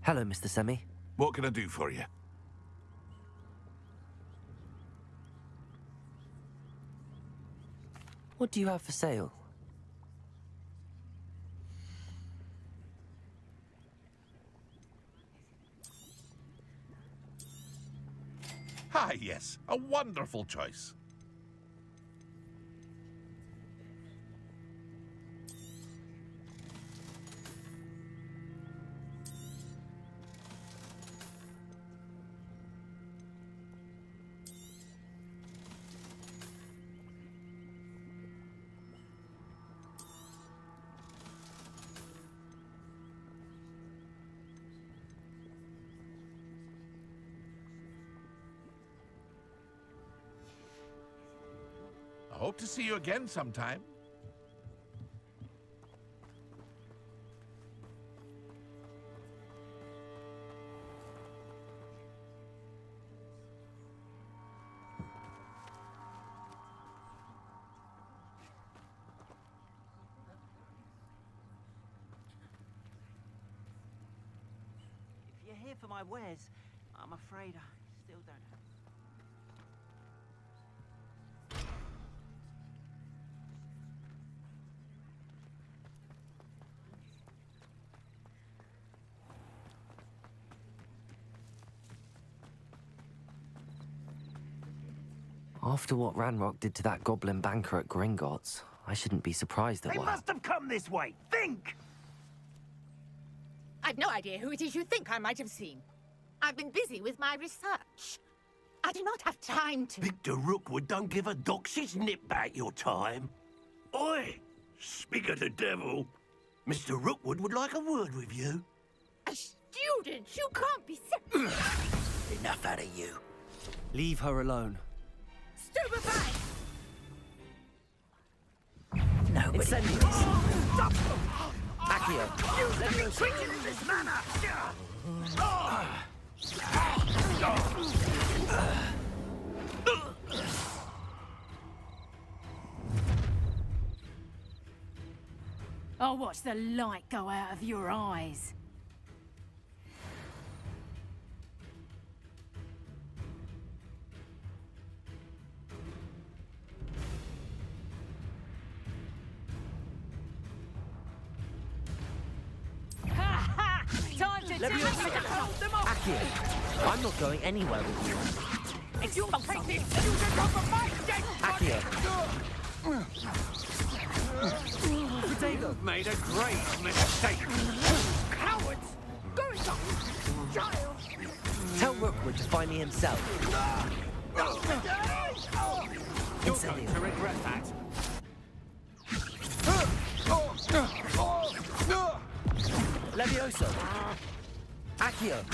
Hello, Mr. Semi. What can I do for you? What do you have for sale? Ah, yes. A wonderful choice. I hope to see you again sometime. If you're here for my wares, I'm afraid I still don't have... After what Ranrock did to that goblin banker at Gringotts, I shouldn't be surprised at They what... must have come this way. Think! I've no idea who it is you think I might have seen. I've been busy with my research. I do not have time to... Victor Rookwood don't give a doxy's nip back your time. Oi! Speak of the devil. Mr. Rookwood would like a word with you. A student? You can't be serious. Enough out of you. Leave her alone. Stupefied! Nobody. Incendiaries! Stop! Accio! You should be treated in this manner! I'll watch the light go out of your eyes. Time to hold them off! Accio! I'm not going anywhere with you. If you'll take this student off of my dead Accio! You've made a great mistake. cowards! Going up! Child! Tell Rookwood to find me himself. You're going to regret that. Levioso! Accio!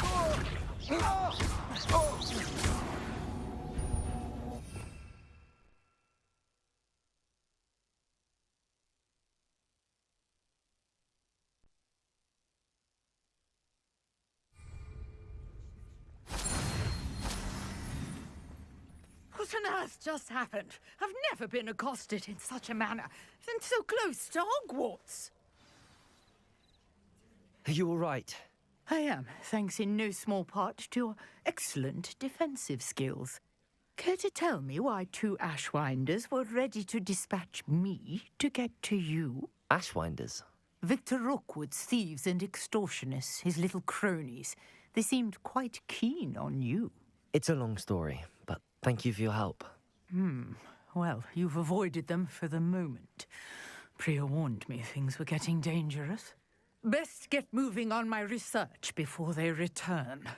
What on earth just happened? I've never been accosted in such a manner, and so close to Hogwarts. Are you all right? I am, thanks in no small part to your excellent defensive skills. Care to tell me why two Ashwinders were ready to dispatch me to get to you? Ashwinders? Victor Rookwood's thieves and extortionists, his little cronies. They seemed quite keen on you. It's a long story, but thank you for your help. Well, you've avoided them for the moment. Priya warned me things were getting dangerous. Best get moving on my research before they return.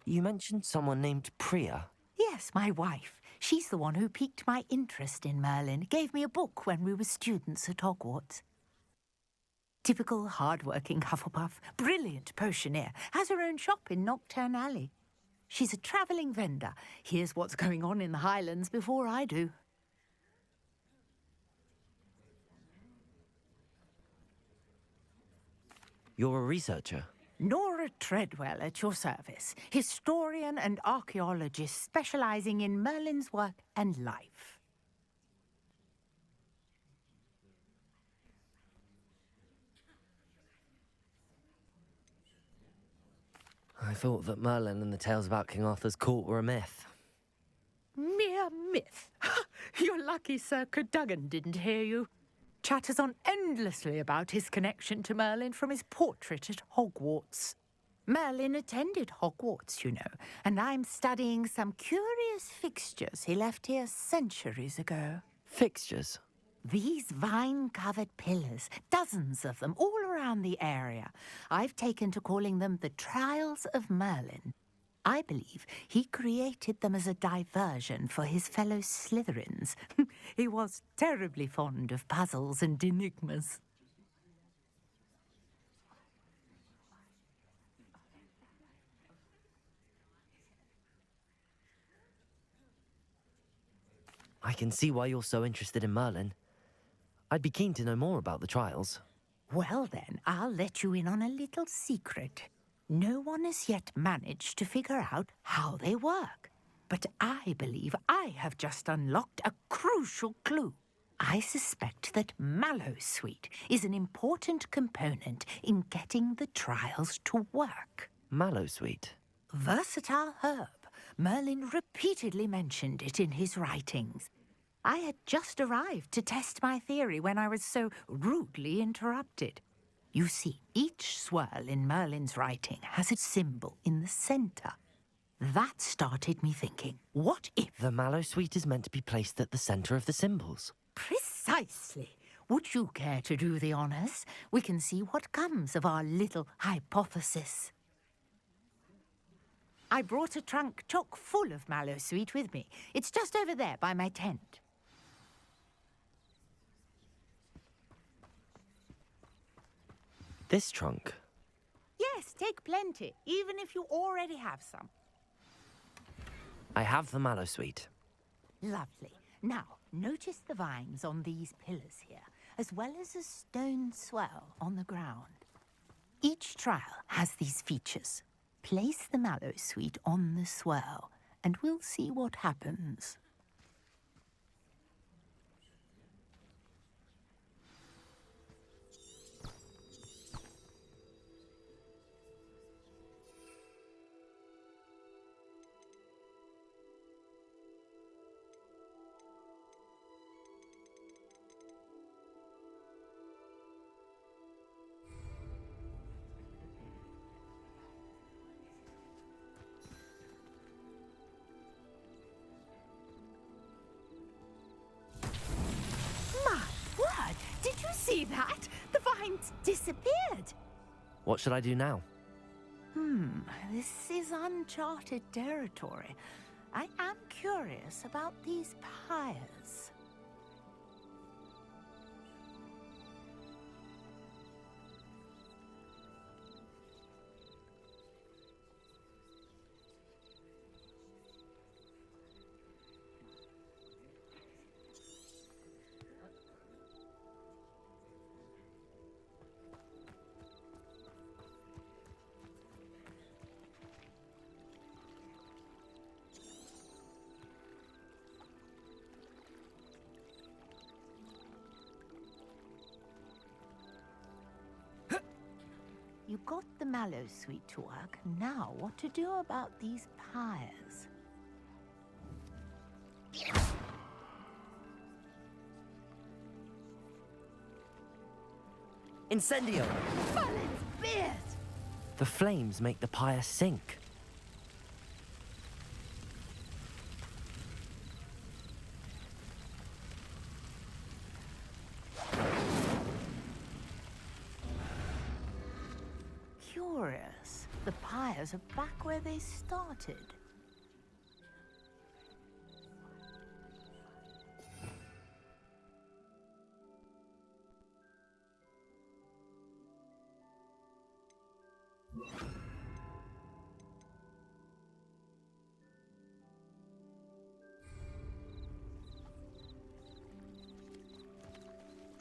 You mentioned someone named Priya. Yes, my wife. She's the one who piqued my interest in Merlin. Gave me a book when we were students at Hogwarts. Typical hard-working Hufflepuff, brilliant potioneer, has her own shop in Nocturne Alley. She's a travelling vendor. Hears what's going on in the Highlands before I do. You're a researcher. Nora Treadwell at your service, historian and archaeologist specializing in Merlin's work and life. I thought that Merlin and the tales about King Arthur's court were a myth. Mere myth. You're lucky Sir Cadogan didn't hear you. Chatters on endlessly about his connection to Merlin from his portrait at Hogwarts. Merlin attended Hogwarts, you know, and I'm studying some curious fixtures he left here centuries ago. Fixtures? These vine-covered pillars, dozens of them, all around the area. I've taken to calling them the Trials of Merlin. I believe he created them as a diversion for his fellow Slytherins. He was terribly fond of puzzles and enigmas. I can see why you're so interested in Merlin. I'd be keen to know more about the trials. Well then, I'll let you in on a little secret. No one has yet managed to figure out how they work. But I believe I have just unlocked a crucial clue. I suspect that mallowsweet is an important component in getting the trials to work. Mallowsweet? Versatile herb. Merlin repeatedly mentioned it in his writings. I had just arrived to test my theory when I was so rudely interrupted. You see, each swirl in Merlin's writing has a symbol in the centre. That started me thinking, what if... The mallowsweet is meant to be placed at the centre of the symbols. Precisely. Would you care to do the honours? We can see what comes of our little hypothesis. I brought a trunk chock full of mallowsweet with me. It's just over there by my tent. This trunk? Yes, take plenty, even if you already have some. I have the mallowsweet. Lovely. Now, notice the vines on these pillars here, as well as a stone swell on the ground. Each trial has these features. Place the mallowsweet on the swirl, and we'll see what happens. See that? The vines disappeared. What should I do now? This is uncharted territory. I am curious about these pyres. You got the mallowsweet to work. Now, what to do about these pyres? Incendio! Merlin's beard! The flames make the pyre sink. Curious. The pyres are back where they started.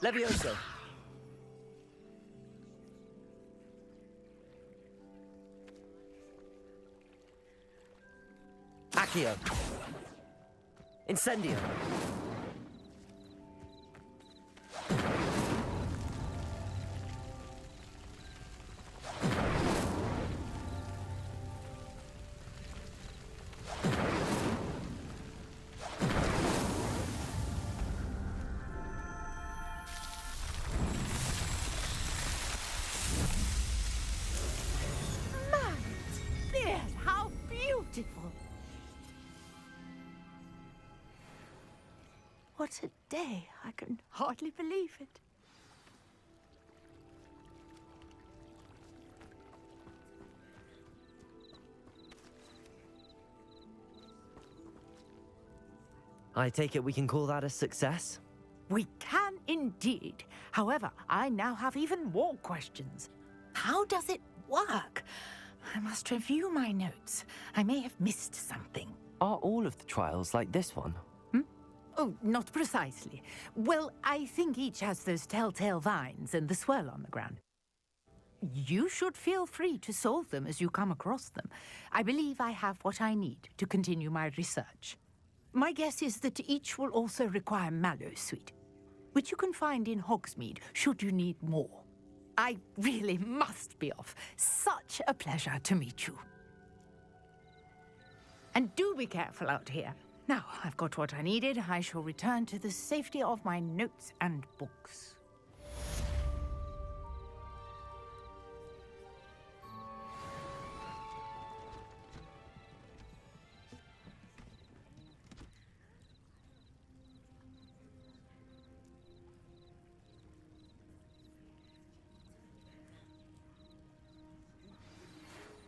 Levioso! Accio. Incendio. There, how beautiful! What a day. I can hardly believe it. I take it we can call that a success? We can indeed. However, I now have even more questions. How does it work? I must review my notes. I may have missed something. Are all of the trials like this one? Oh, not precisely. Well, I think each has those telltale vines and the swirl on the ground. You should feel free to solve them as you come across them. I believe I have what I need to continue my research. My guess is that each will also require Mallowsweet, which you can find in Hogsmeade should you need more. I really must be off. Such a pleasure to meet you. And do be careful out here. Now, I've got what I needed. I shall return to the safety of my notes and books.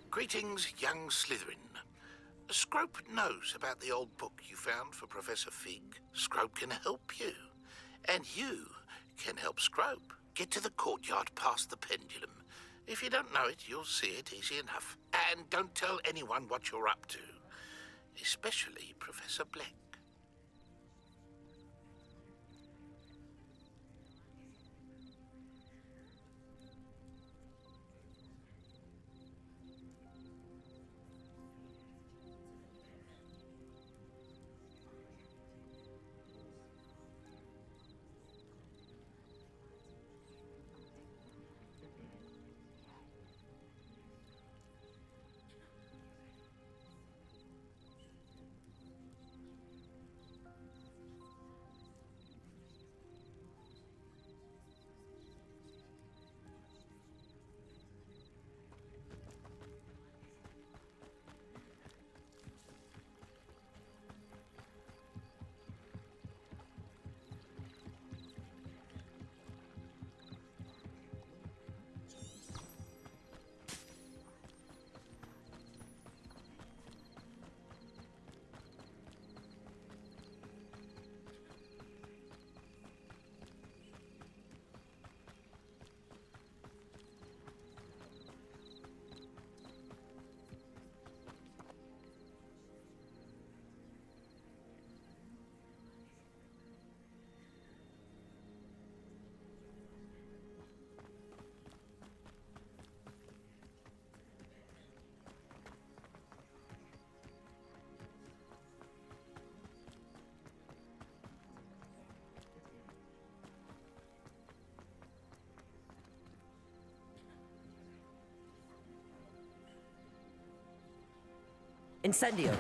Greetings, young Slytherin. Scrope knows about the old book you found for Professor Fig. Scrope can help you. And you can help Scrope get to the courtyard past the pendulum. If you don't know it, you'll see it easy enough. And don't tell anyone what you're up to. Especially Professor Black. Incendio.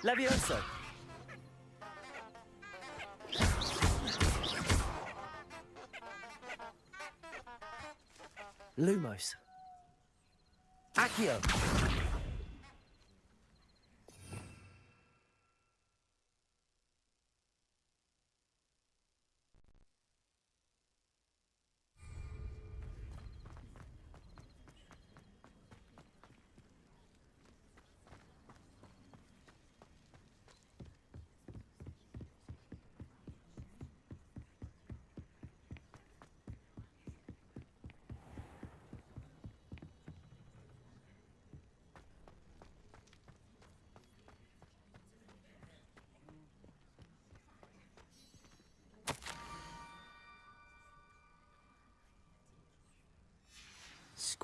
Levioso. Lumos. Accio.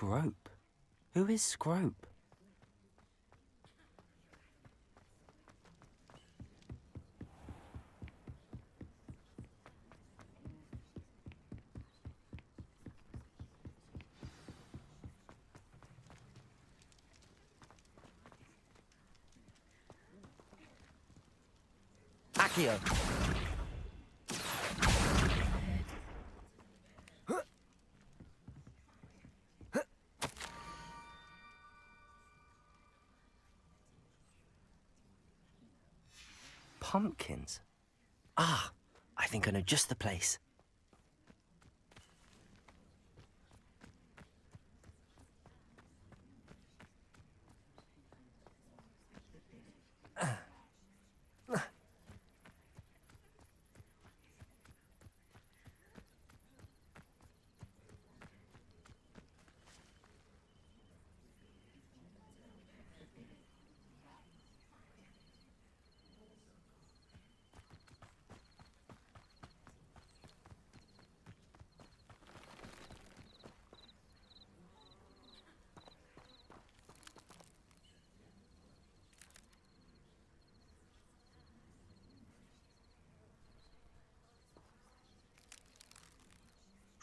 Scrope? Who is Scrope? Accio! Pumpkins? Ah, I think I know just the place.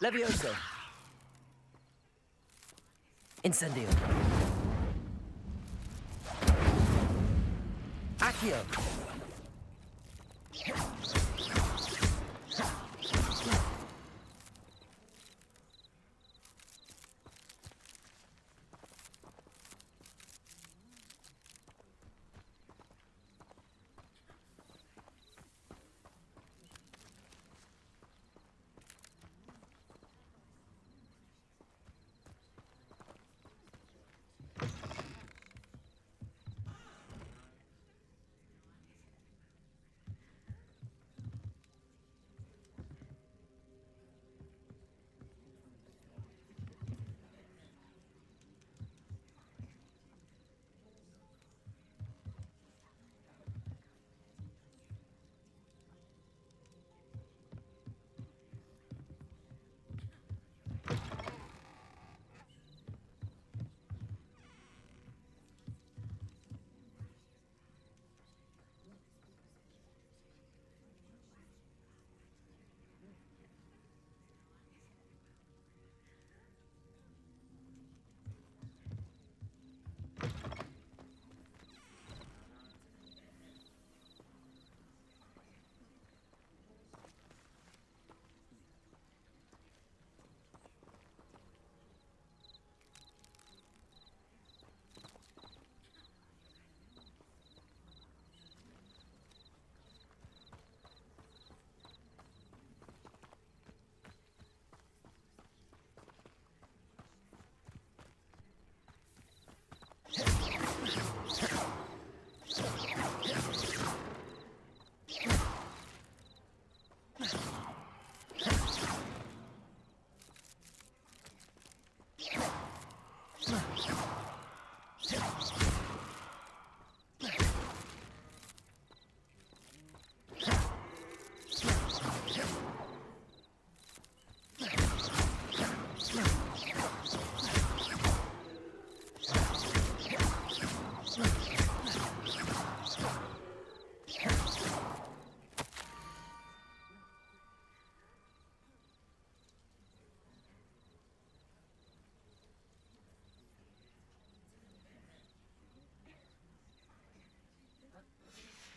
Levioso. Incendio. Accio.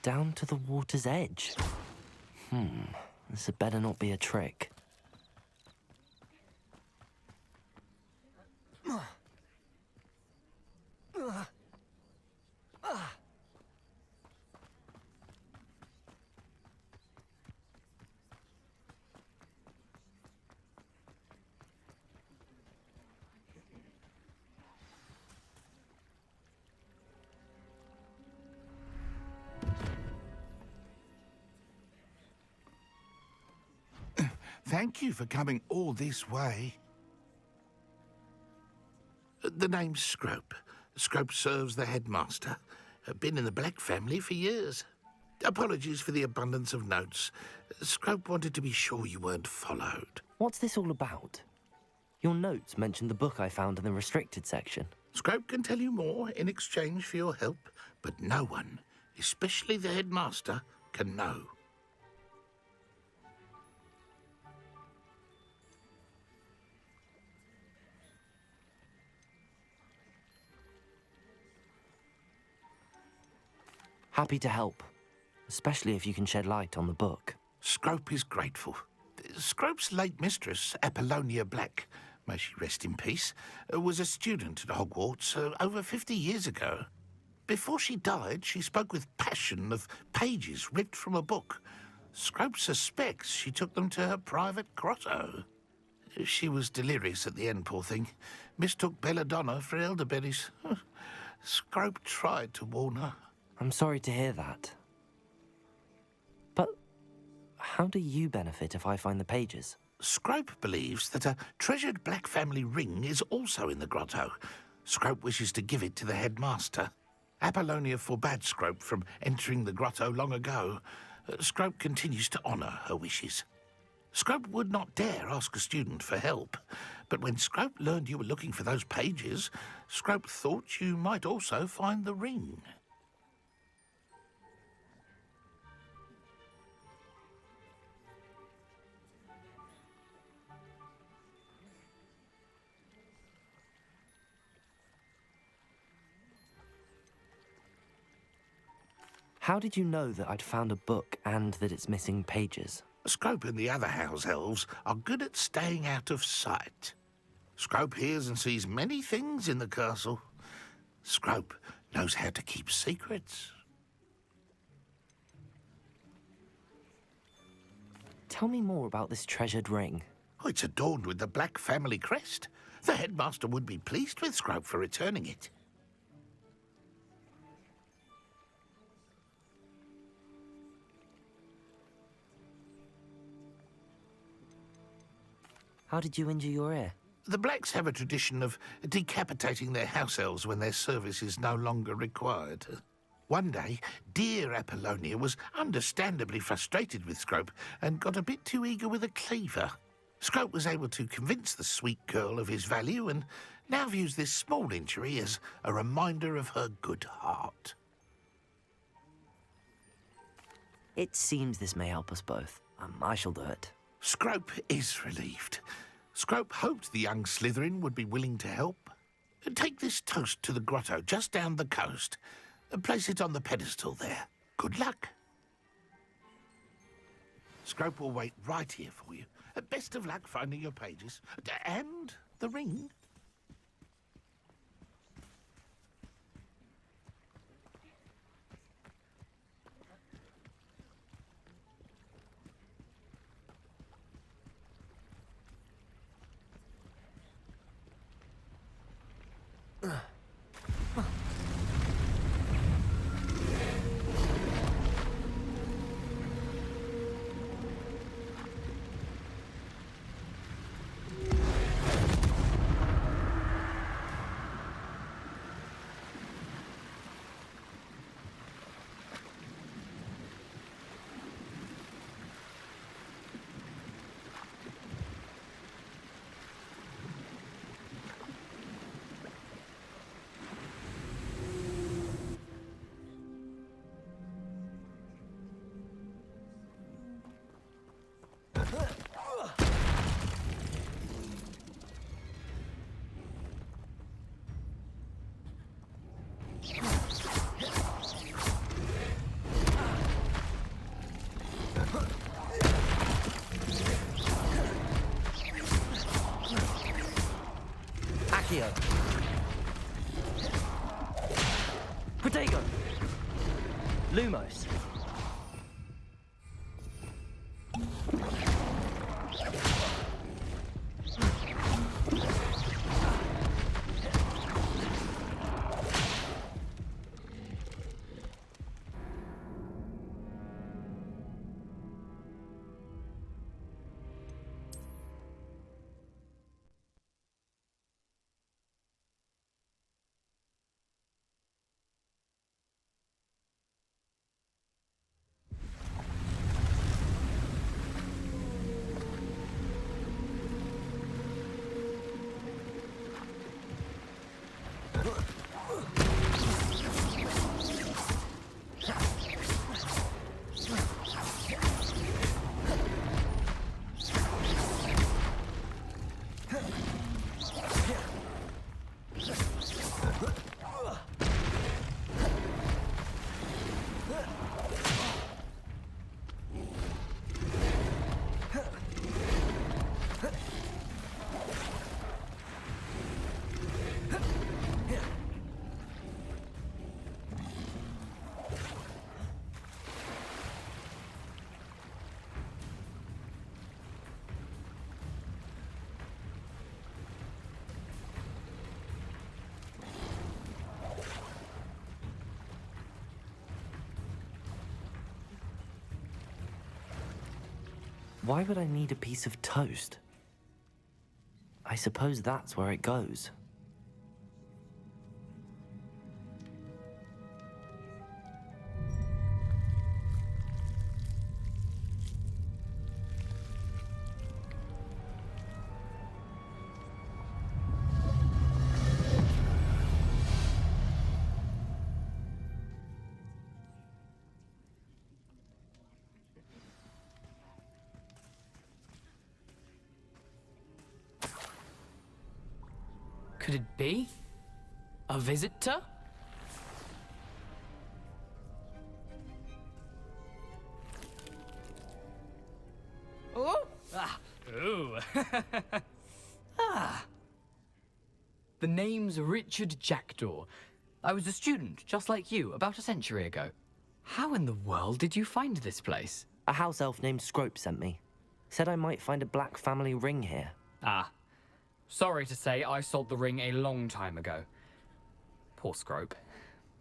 Down to the water's edge. This had better not be a trick. Thank you for coming all this way. The name's Scrope. Scrope serves the headmaster. Been in the Black family for years. Apologies for the abundance of notes. Scrope wanted to be sure you weren't followed. What's this all about? Your notes mentioned the book I found in the restricted section. Scrope can tell you more in exchange for your help, but no one, especially the headmaster, can know. Happy to help, especially if you can shed light on the book. Scrope is grateful. Scrope's late mistress, Apollonia Black, may she rest in peace, was a student at Hogwarts over 50 years ago. Before she died, she spoke with passion of pages ripped from a book. Scrope suspects she took them to her private grotto. She was delirious at the end, poor thing. Mistook belladonna for elderberries. Scrope tried to warn her. I'm sorry to hear that. But how do you benefit if I find the pages? Scrope believes that a treasured Black family ring is also in the grotto. Scrope wishes to give it to the headmaster. Apollonia forbade Scrope from entering the grotto long ago. Scrope continues to honour her wishes. Scrope would not dare ask a student for help, but when Scrope learned you were looking for those pages, Scrope thought you might also find the ring. How did you know that I'd found a book and that it's missing pages? Scrope and the other house elves are good at staying out of sight. Scrope hears and sees many things in the castle. Scrope knows how to keep secrets. Tell me more about this treasured ring. Oh, it's adorned with the Black family crest. The headmaster would be pleased with Scrope for returning it. How did you injure your ear? The Blacks have a tradition of decapitating their house elves when their service is no longer required. One day, dear Apollonia was understandably frustrated with Scrope and got a bit too eager with a cleaver. Scrope was able to convince the sweet girl of his value and now views this small injury as a reminder of her good heart. It seems this may help us both. I shall do it. Scrope is relieved. Scrope hoped the young Slytherin would be willing to help. Take this toast to the grotto just down the coast and place it on the pedestal there. Good luck. Scrope will wait right here for you. Best of luck finding your pages. And the ring. Accio. Protego. Lumos. Why would I need a piece of toast? I suppose that's where it goes. Could it be? A visitor? Oh! Ah! Ooh! Ah! The name's Richard Jackdaw. I was a student, just like you, about a century ago. How in the world did you find this place? A house elf named Scrope sent me. Said I might find a black family ring here. Ah. Sorry to say, I sold the ring a long time ago. Poor Scrope.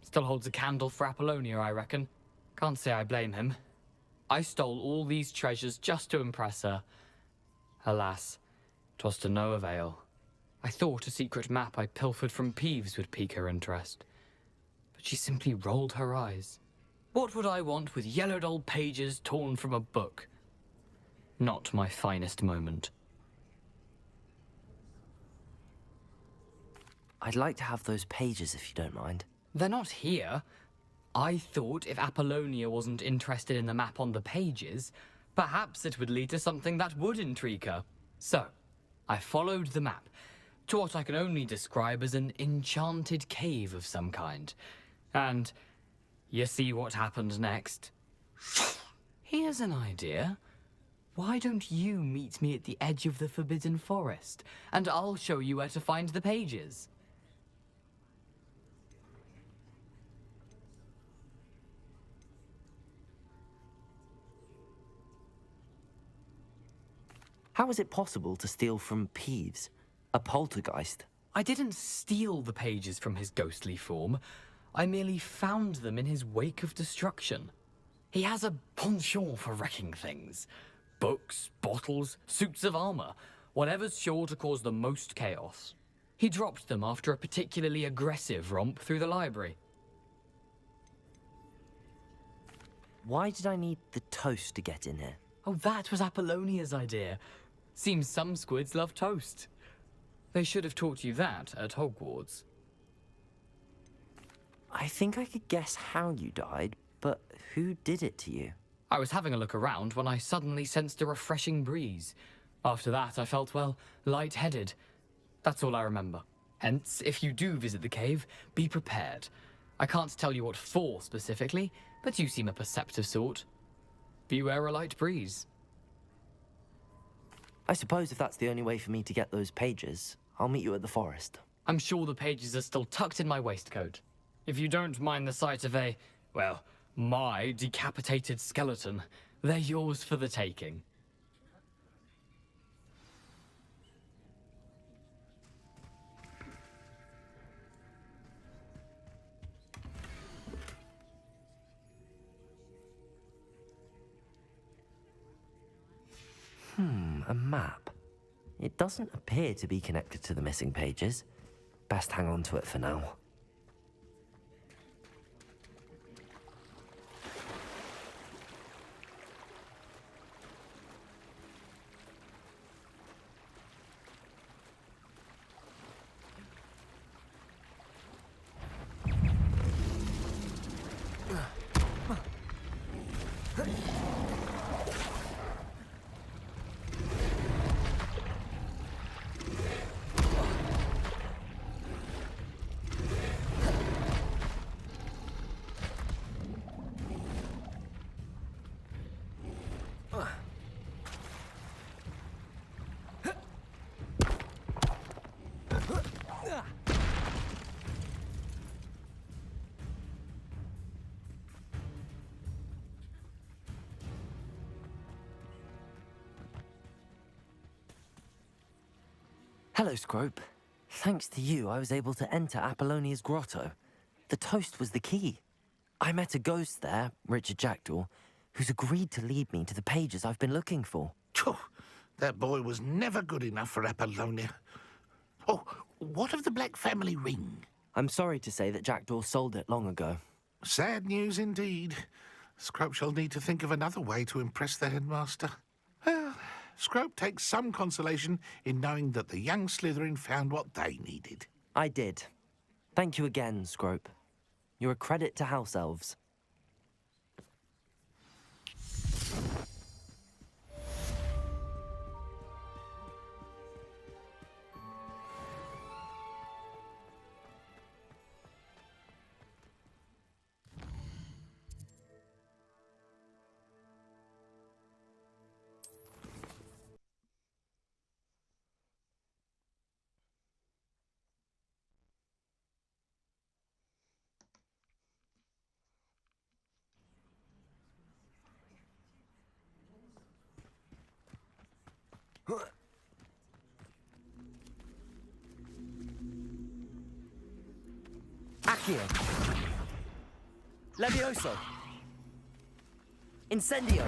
Still holds a candle for Apollonia, I reckon. Can't say I blame him. I stole all these treasures just to impress her. Alas, 'twas to no avail. I thought a secret map I pilfered from Peeves would pique her interest. But she simply rolled her eyes. What would I want with yellowed old pages torn from a book? Not my finest moment. I'd like to have those pages if you don't mind. They're not here. I thought if Apollonia wasn't interested in the map on the pages, perhaps it would lead to something that would intrigue her. So, I followed the map to what I can only describe as an enchanted cave of some kind. And you see what happened next? Here's an idea. Why don't you meet me at the edge of the Forbidden Forest, and I'll show you where to find the pages. How is it possible to steal from Peeves, a poltergeist? I didn't steal the pages from his ghostly form. I merely found them in his wake of destruction. He has a penchant for wrecking things. Books, bottles, suits of armor, whatever's sure to cause the most chaos. He dropped them after a particularly aggressive romp through the library. Why did I need the toast to get in here? Oh, that was Apollonia's idea. Seems some squids love toast. They should have taught you that at Hogwarts. I think I could guess how you died, but who did it to you? I was having a look around when I suddenly sensed a refreshing breeze. After that, I felt, well, lightheaded. That's all I remember. Hence, if you do visit the cave, be prepared. I can't tell you what for specifically, but you seem a perceptive sort. Beware a light breeze. I suppose if that's the only way for me to get those pages, I'll meet you at the forest. I'm sure the pages are still tucked in my waistcoat. If you don't mind the sight of a, well, my decapitated skeleton, they're yours for the taking. A map. It doesn't appear to be connected to the missing pages. Best hang on to it for now. Hello, Scrope. Thanks to you, I was able to enter Apollonia's grotto. The toast was the key. I met a ghost there, Richard Jackdaw, who's agreed to lead me to the pages I've been looking for. Phew, that boy was never good enough for Apollonia. Oh, what of the Black family ring? I'm sorry to say that Jackdaw sold it long ago. Sad news indeed. Scrope shall need to think of another way to impress the headmaster. Well, Scrope takes some consolation in knowing that the young Slytherin found what they needed. I did. Thank you again, Scrope. You're a credit to House Elves. Accio! Levioso! Incendio!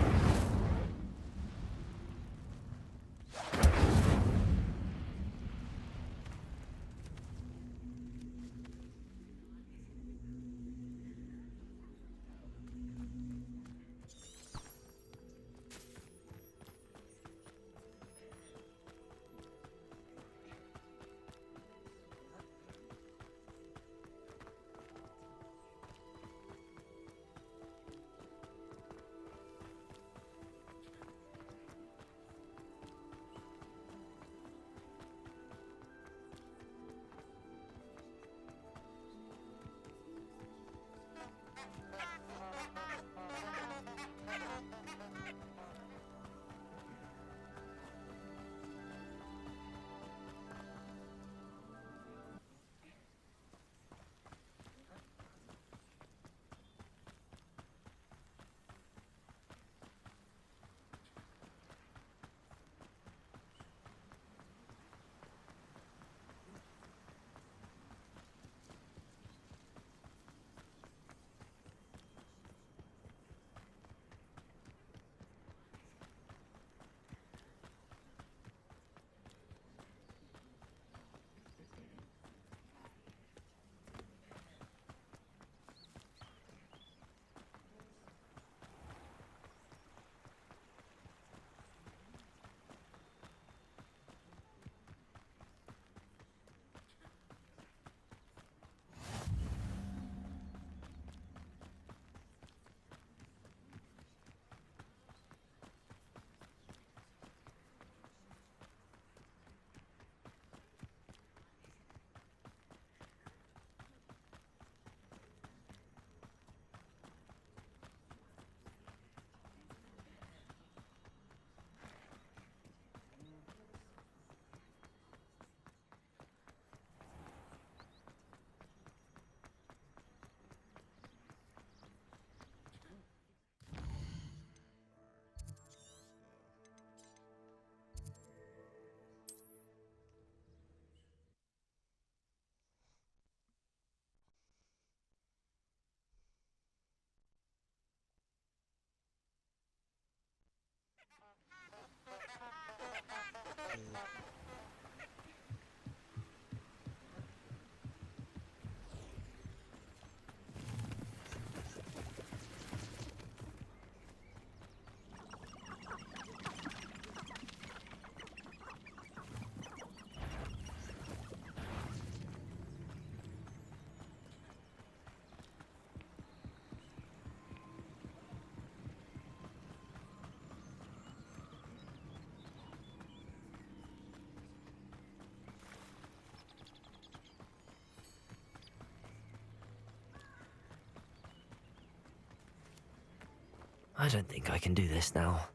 I don't think I can do this now.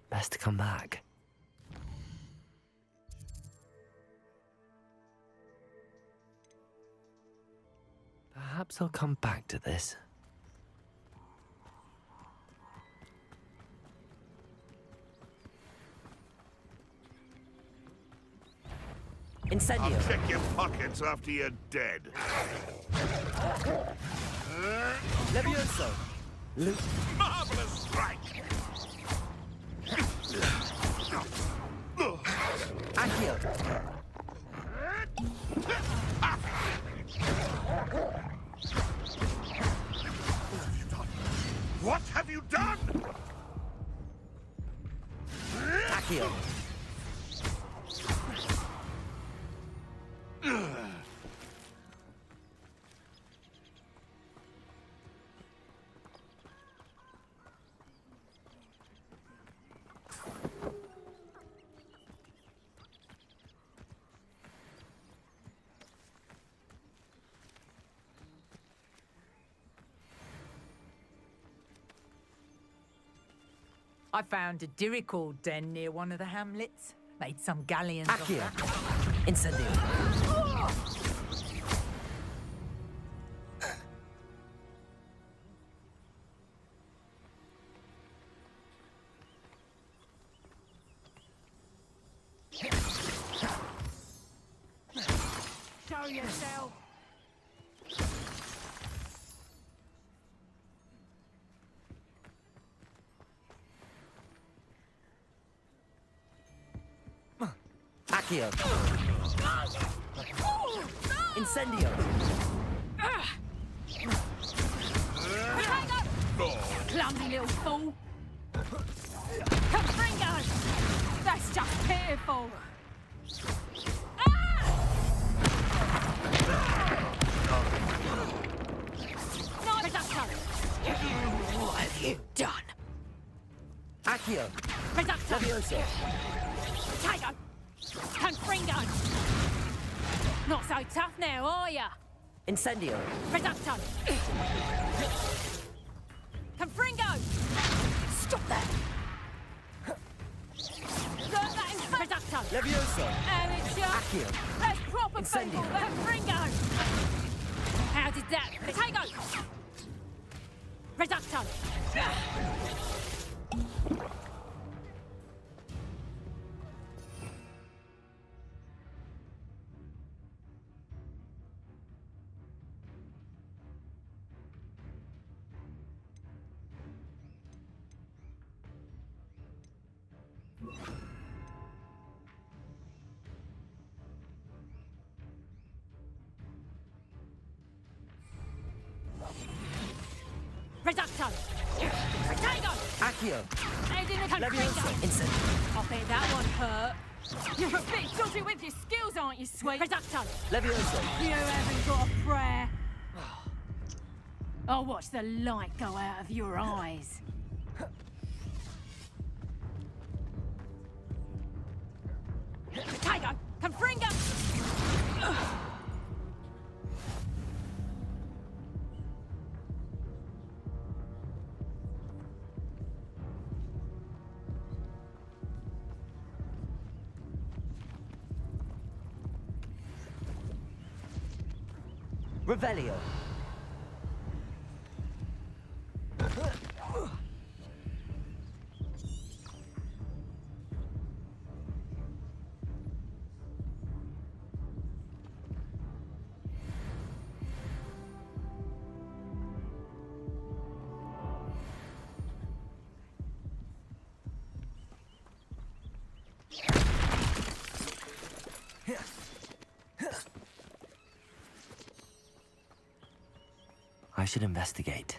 Best to come back. Perhaps I'll come back to this. Incendio. I'll check your pockets after you're dead. Levioso. Marvelous strike! Accio. What have you done? Accio. I found a dirical den near one of the hamlets. Made some galleons of Accio. that. Incendio. Show yourself. Accio. Incendio. Clumsy little fool. Confringo! That's just pitiful. What have you done? Accio. Reducto! Levioso. Potato! Confringo! Not so tough now, are ya? Incendio. Reducto! Confringo! Stop that! Learn that in Reducto! Levioso. Amateur! Accio. That's proper Incendio. people, Confringo! How did that... Potato! Reducto! Reducto! Potato! Accio. And in the Levioso. Confringo! Incendio. I bet that one hurt. You're a bit dodgy with your skills, aren't you, sweet? Reducto! Levioso. You haven't got a prayer. I'll watch the light go out of your eyes. Potato! Confringo! Revelio. I should investigate.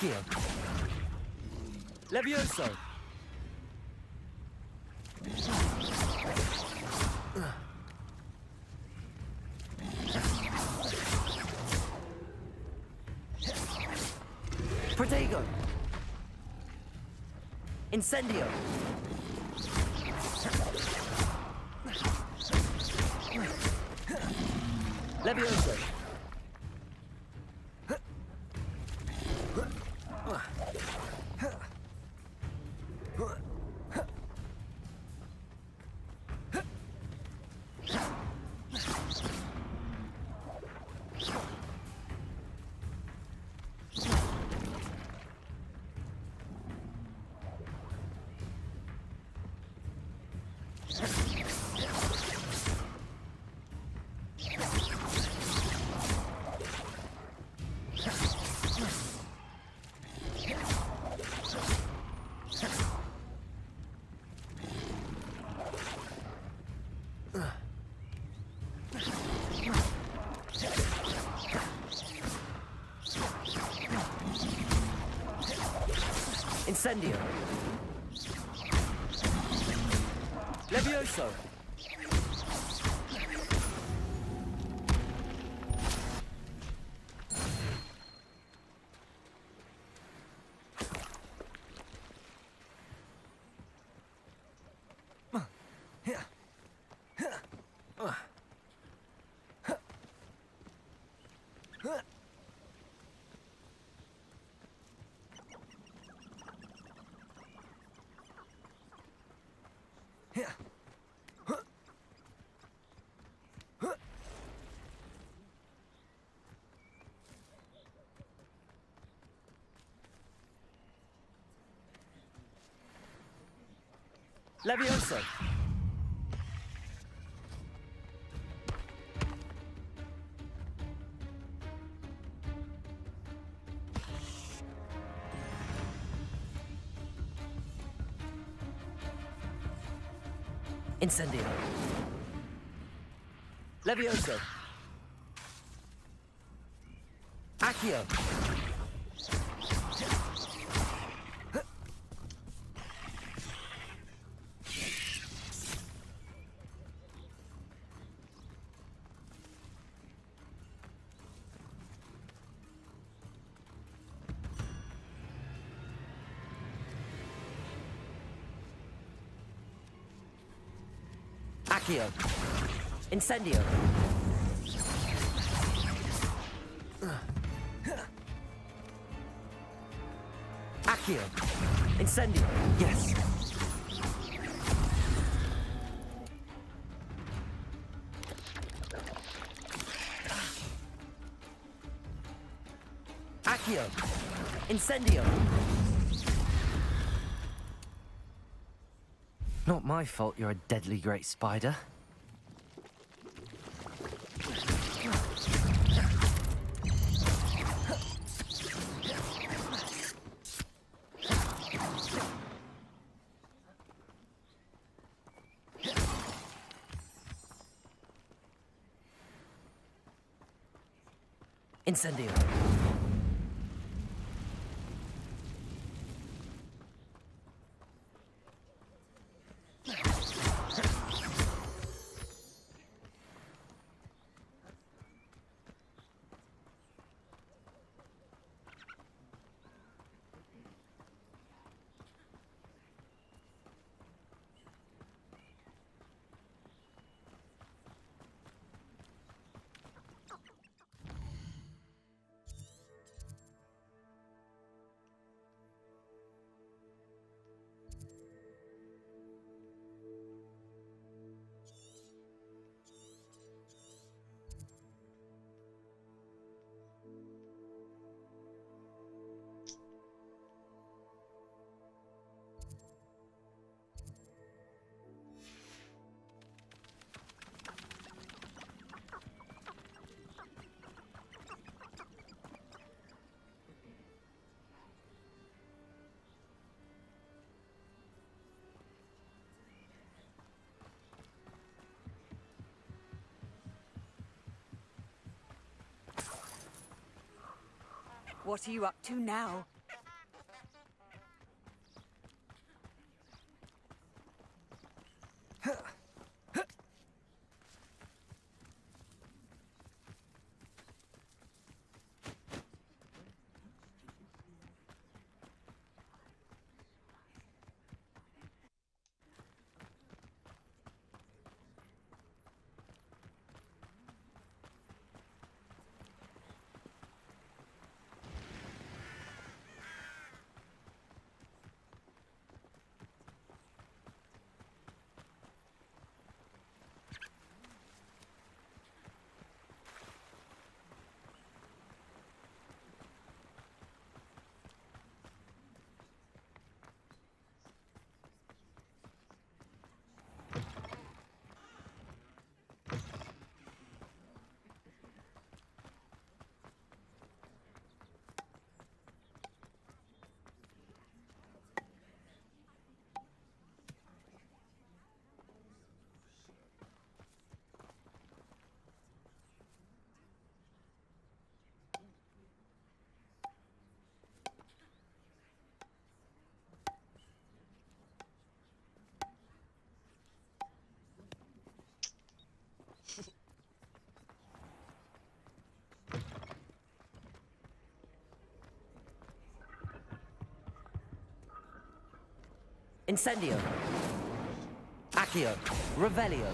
Accio. Levioso. Protego. Incendio. Levioso. Incendio. Levioso. Levioso. Incendio. Levioso. Accio. Accio. Incendio. Accio. Incendio. Yes. Accio. Incendio. Not my fault you're a deadly great spider. Incendio. What are you up to now? Incendio. Accio. Revelio.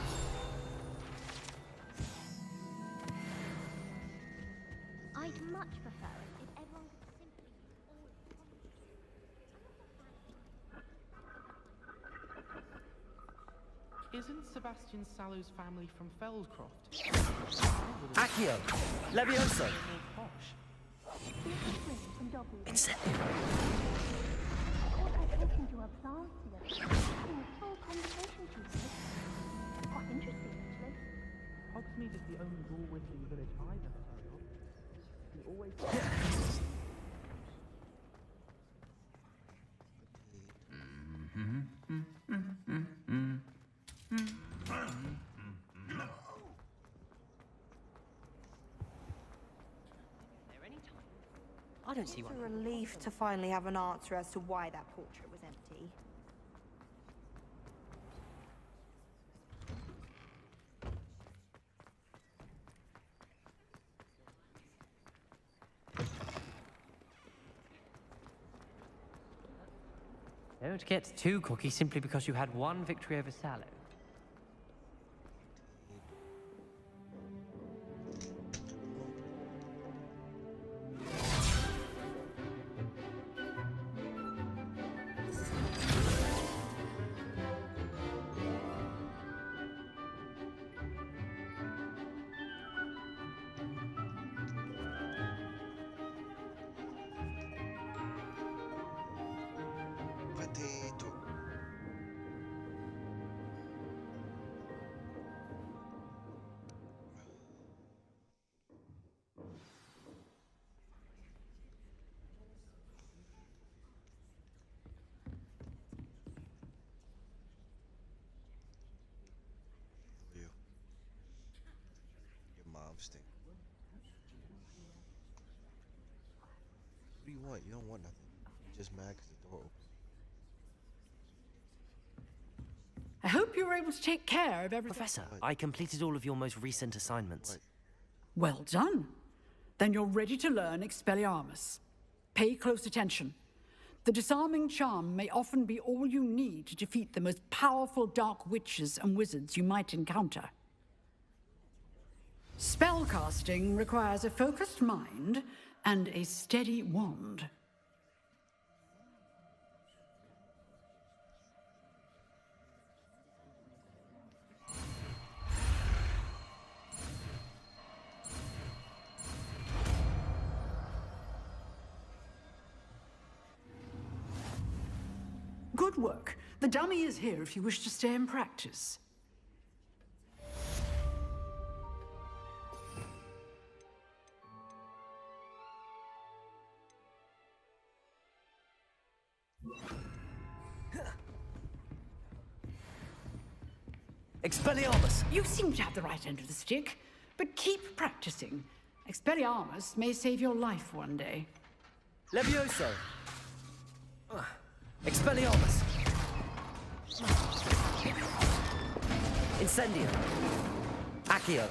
I'd much prefer it if everyone could simply use all of the Isn't Sebastian Sallow's family from Feldcroft? Accio. Levioso. Posh. Incendio. Quite interesting, actually. Hogsmeade is the only rule-wielding village I've ever heard of. He always... I don't see It's one. a relief to finally have an answer as to why that portrait was empty. Don't get too cocky simply because you had one victory over Sallow. Potato. You. Your mom stink. What do you want? You don't want nothing. You're just mad because the door opened. I hope you were able to take care of everything. Professor, I completed all of your most recent assignments. Well done. Then you're ready to learn Expelliarmus. Pay close attention. The disarming charm may often be all you need to defeat the most powerful dark witches and wizards you might encounter. Spellcasting requires a focused mind and a steady wand. Good work. The dummy is here if you wish to stay and practice. Expelliarmus! You seem to have the right end of the stick, but keep practicing. Expelliarmus may save your life one day. Levioso! Expelliarmus! Incendio! Accio!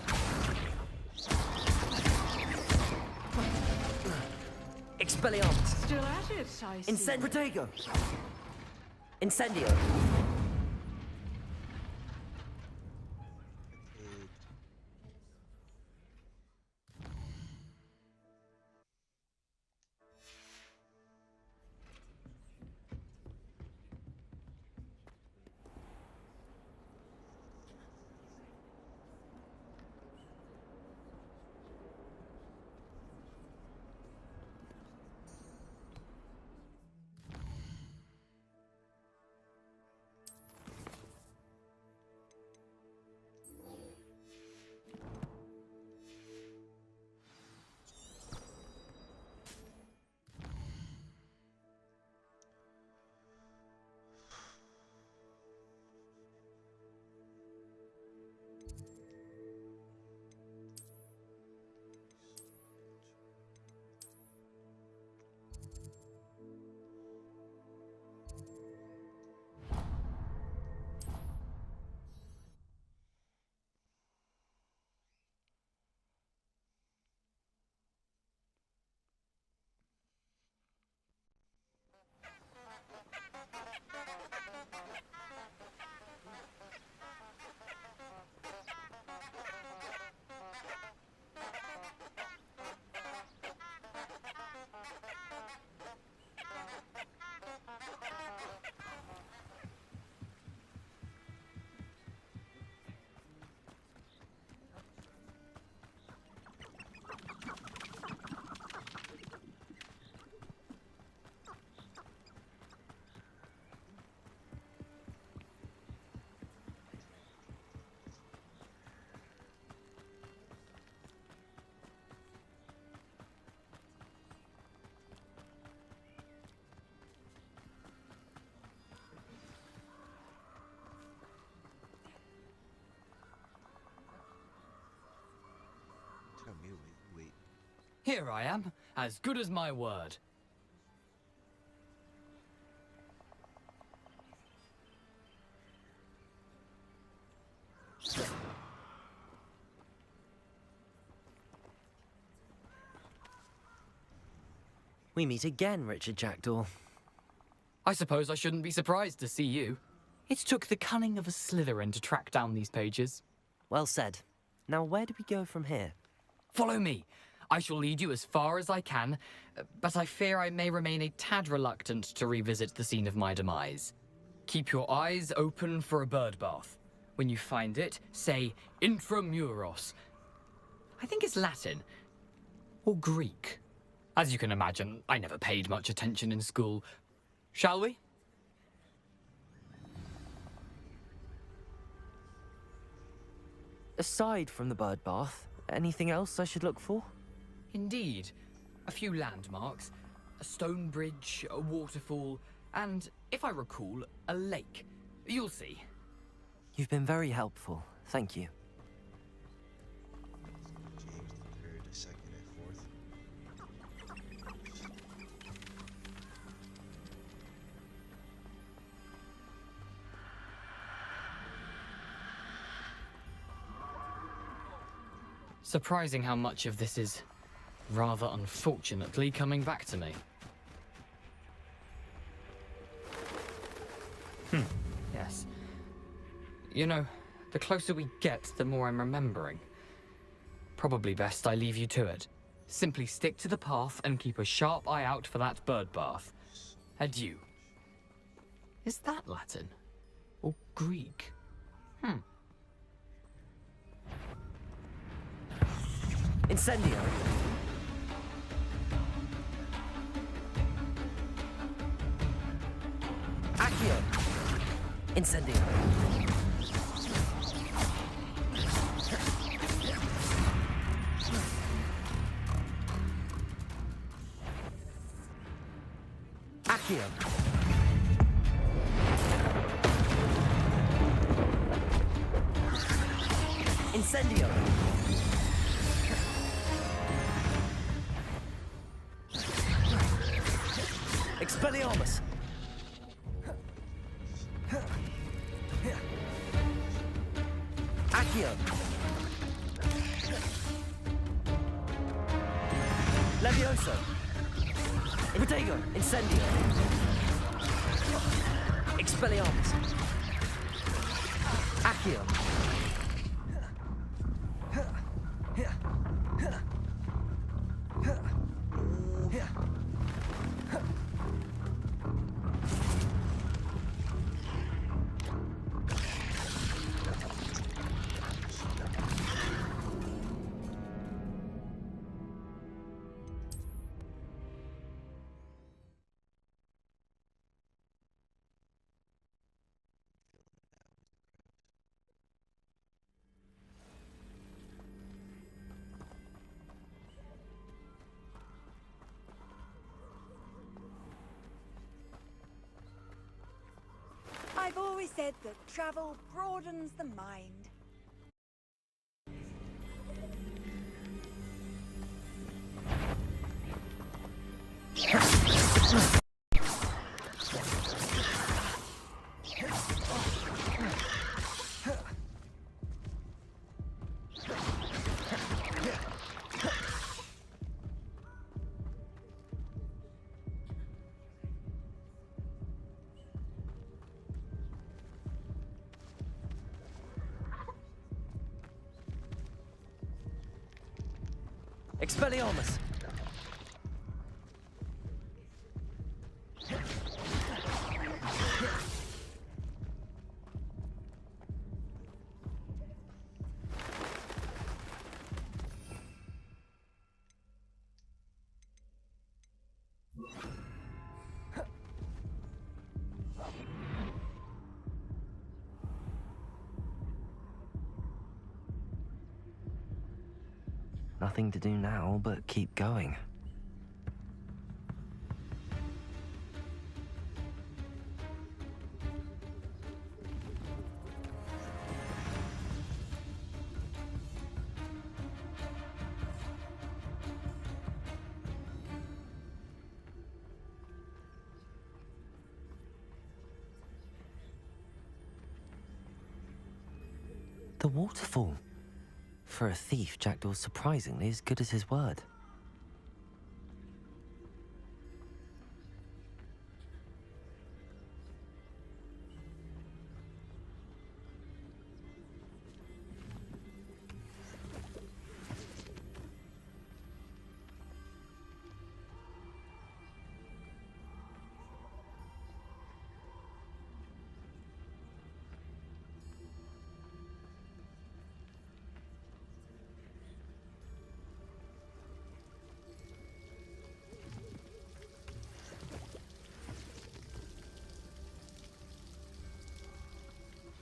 Expelliarmus! Still at it, I see. Protego! Incendio! Here I am, as good as my word. We meet again, Richard Jackdaw. I suppose I shouldn't be surprised to see you. It took the cunning of a Slytherin to track down these pages. Well said. Now, where do we go from here? Follow me. I shall lead you as far as I can, but I fear I may remain a tad reluctant to revisit the scene of my demise. Keep your eyes open for a bird bath. When you find it, say intramuros. I think it's Latin. Or Greek. As you can imagine, I never paid much attention in school. Shall we? Aside from the bird bath, anything else I should look for? Indeed. A few landmarks. A stone bridge, a waterfall, and, if I recall, a lake. You'll see. You've been very helpful. Thank you. James the third, the second, and fourth. Surprising how much of this is, rather unfortunately, coming back to me. Yes. You know, the closer we get, the more I'm remembering. Probably best I leave you to it. Simply stick to the path and keep a sharp eye out for that bird bath. Adieu. Is that Latin? Or Greek? Incendio! Accio! Incendio! Accio! Incendio! Expelliarmus! Accio! Levioso! Protego! Incendio! Expelliarmus! Accio! I've always said that travel broadens the mind. Expelliarmus! Nothing to do now but keep going. The waterfall. For a thief, Jackdaw's surprisingly as good as his word.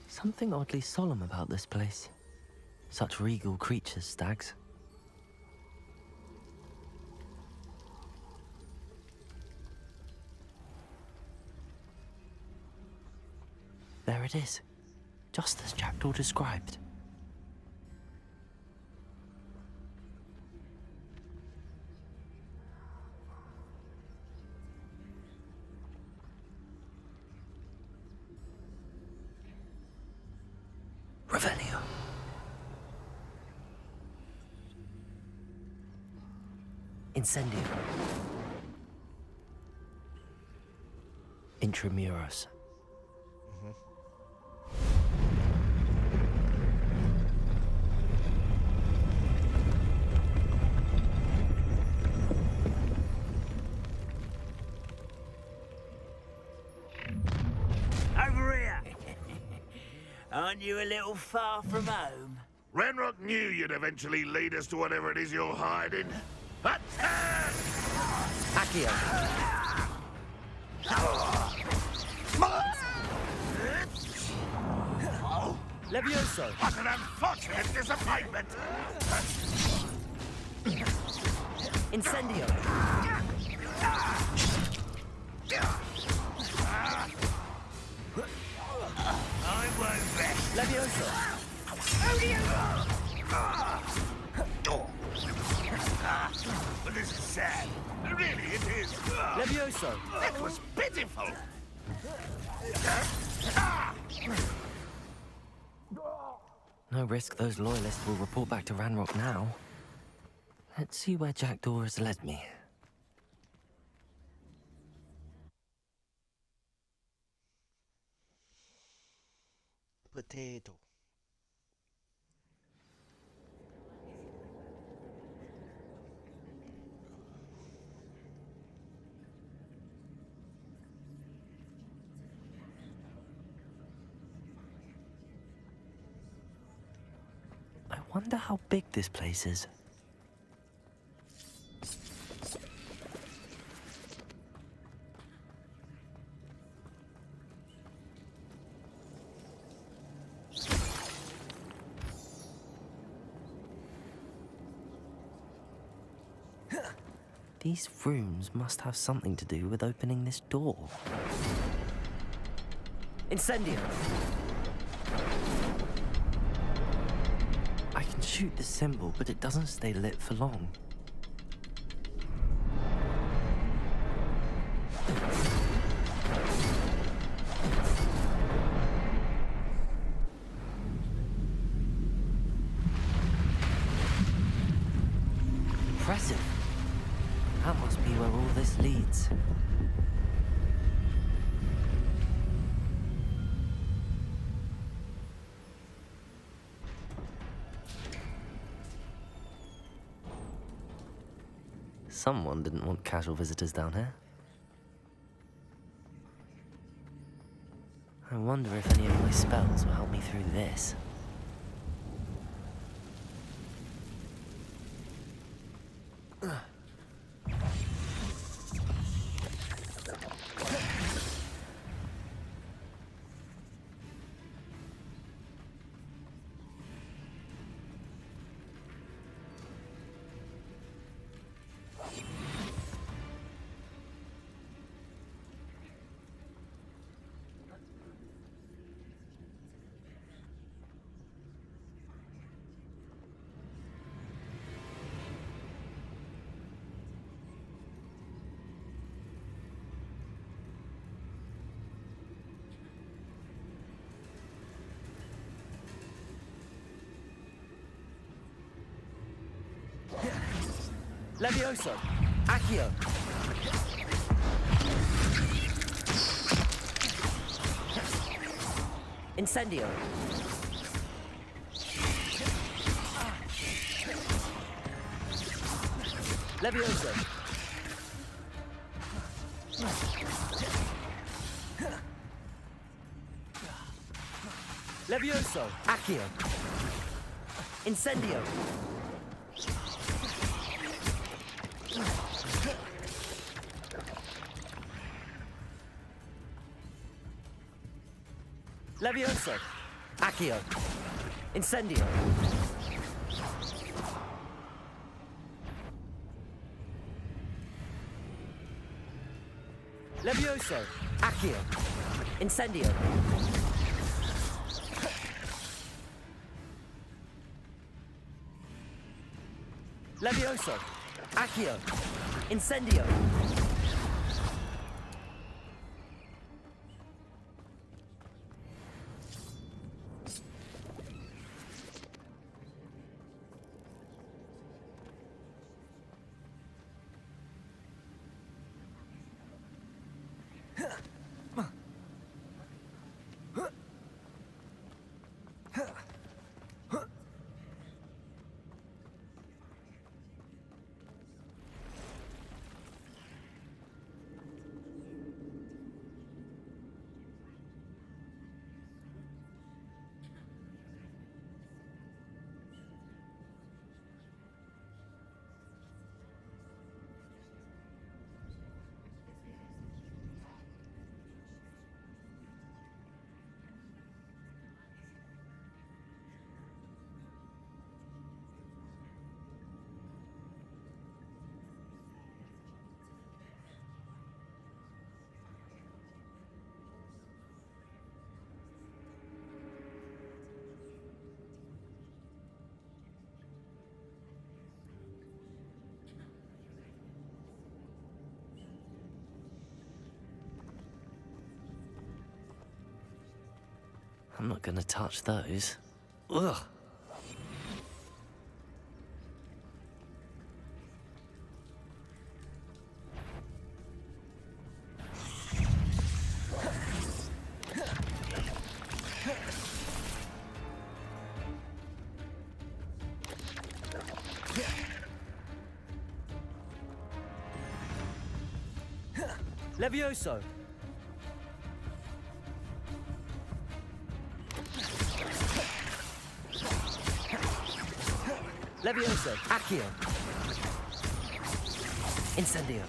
Something oddly solemn about this place. Such regal creatures, stags. There it is, just as Jackdaw described. Revelio. Incendio. Intramuros. Over here! Aren't you a little far from home? Ranrock knew you'd eventually lead us to whatever it is you're hiding. Attack! Accio. Levioso! What an unfortunate disappointment! Incendio. I won't rest. Levioso. But this is sad. Really, it is. Levioso. That was pitiful. No risk those loyalists will report back to Ranrock now. Let's see where Jackdaw has led me. Potato. I wonder how big this place is. These rooms must have something to do with opening this door. Incendio! I can shoot the symbol, but it doesn't stay lit for long. Impressive. That must be where all this leads. Someone didn't want casual visitors down here. I wonder if any of my spells will help me through this. Levioso! Accio! Incendio! Levioso! Levioso! Accio! Incendio! Levioso! Accio! Incendio! Levioso! Accio! Incendio! Levioso! Accio! Incendio! I'm not gonna touch those. Ugh! Levioso! Levioso! Accio! Incendio!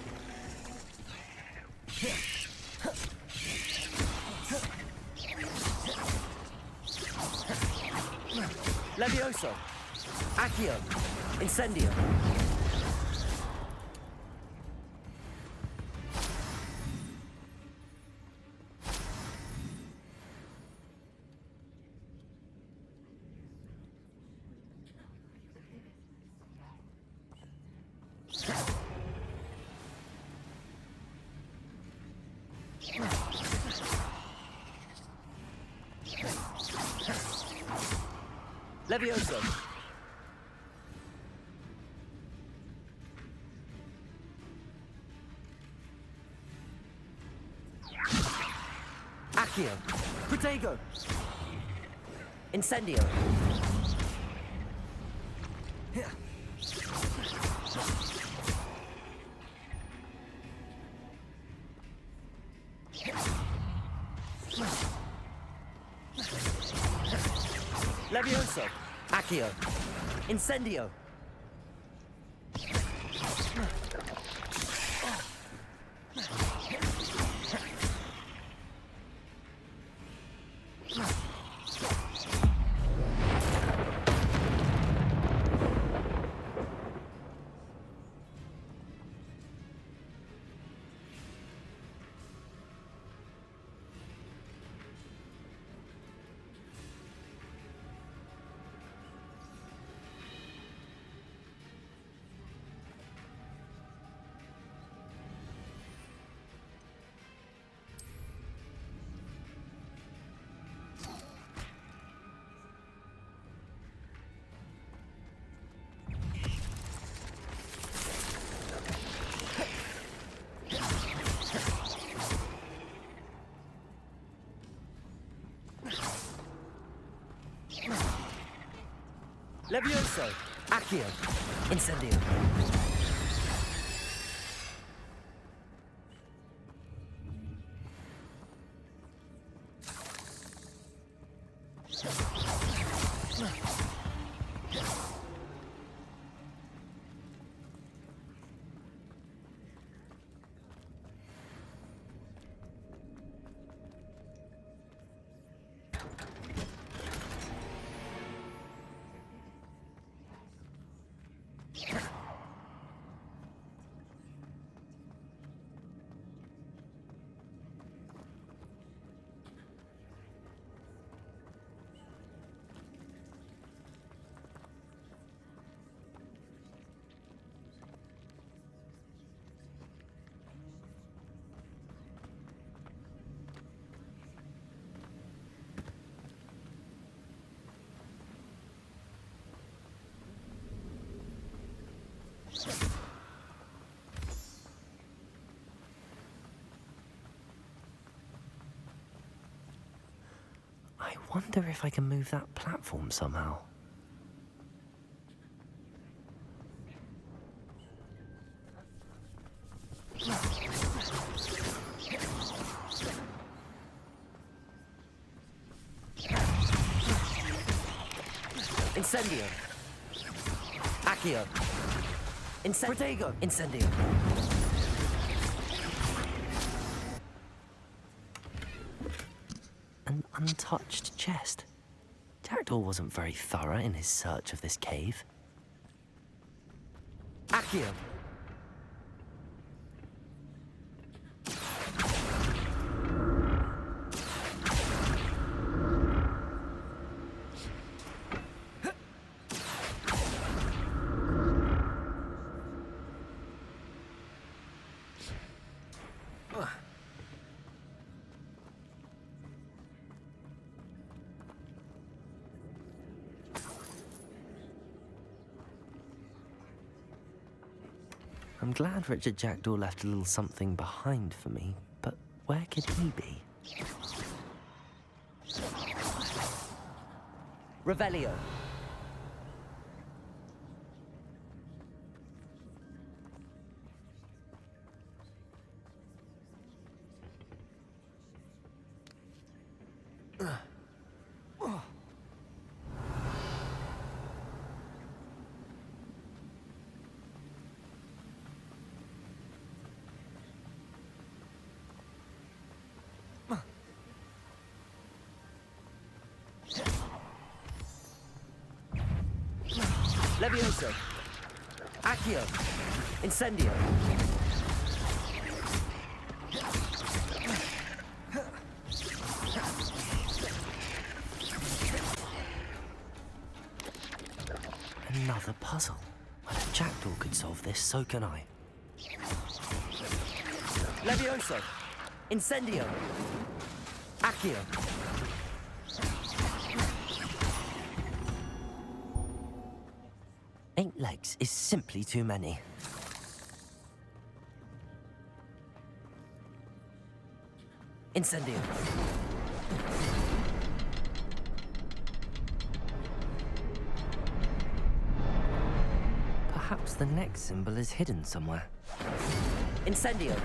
Levioso! Accio! Incendio! Levioso! Accio! Protego! Incendio! Levioso! Accio! Incendio! Levioso! Accio! Incendio! I wonder if I can move that platform somehow. Incendio! Accio! Protego! Incendio! An untouched chest. Jackdaw wasn't very thorough in his search of this cave. Accio! I'm glad Richard Jackdaw left a little something behind for me, but where could he be? Revelio. Levioso! Accio! Incendio! Another puzzle. Well, if Jackdaw could solve this, so can I. Levioso! Incendio! Accio! 8 legs is simply too many. Incendio. Perhaps the next symbol is hidden somewhere. Incendio.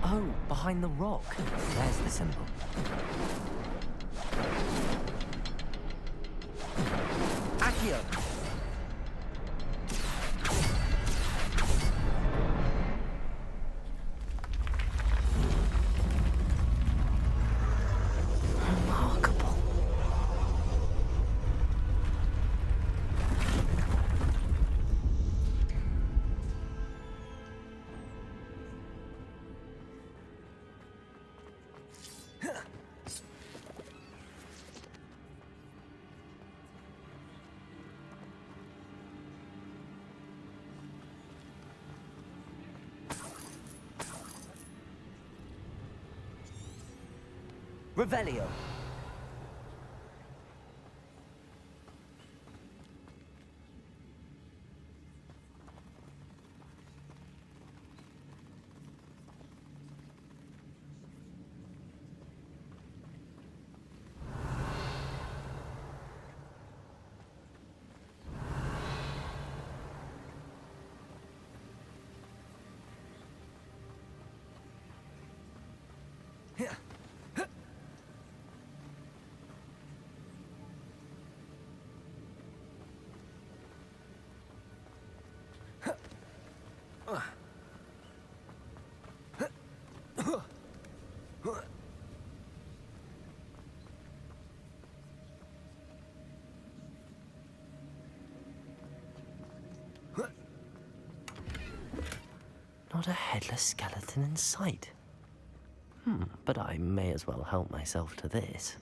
Oh, behind the rock. There's the symbol. Accio! Remarkable. Revelio. Not a headless skeleton in sight. But I may as well help myself to this.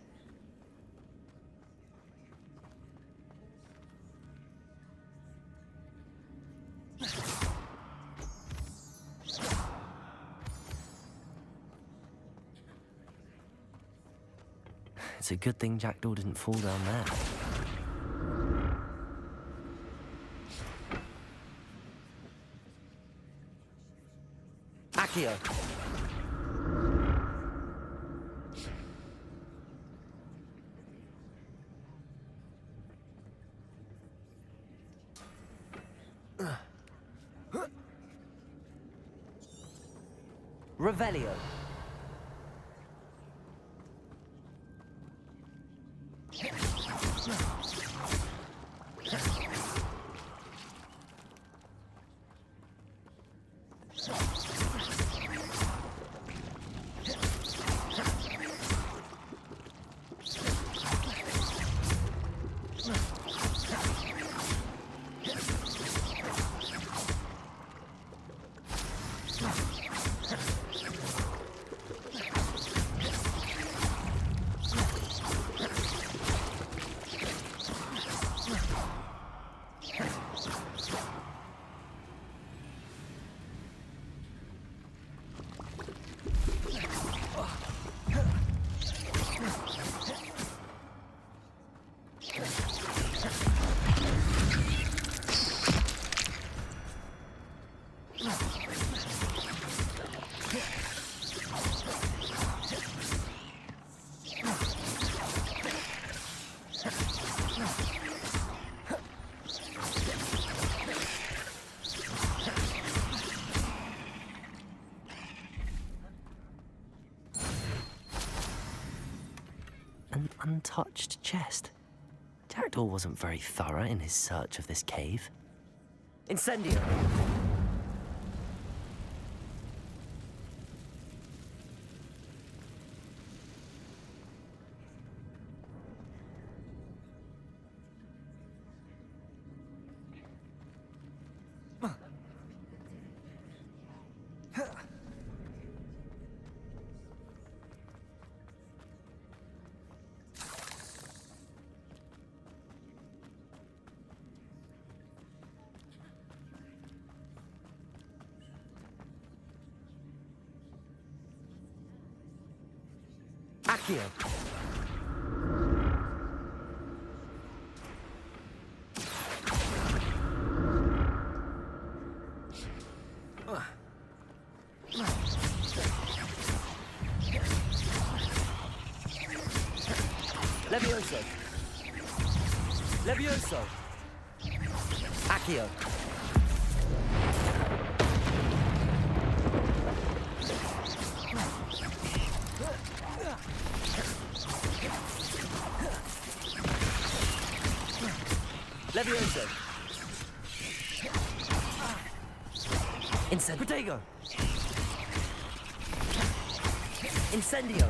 It's a good thing Jackdaw didn't fall down there. Accio! Revelio. An untouched chest. Jackdaw wasn't very thorough in his search of this cave. Incendio! Accio. Levioso. Levioso. Accio. Levioso. Incendio. Protego. Incendio.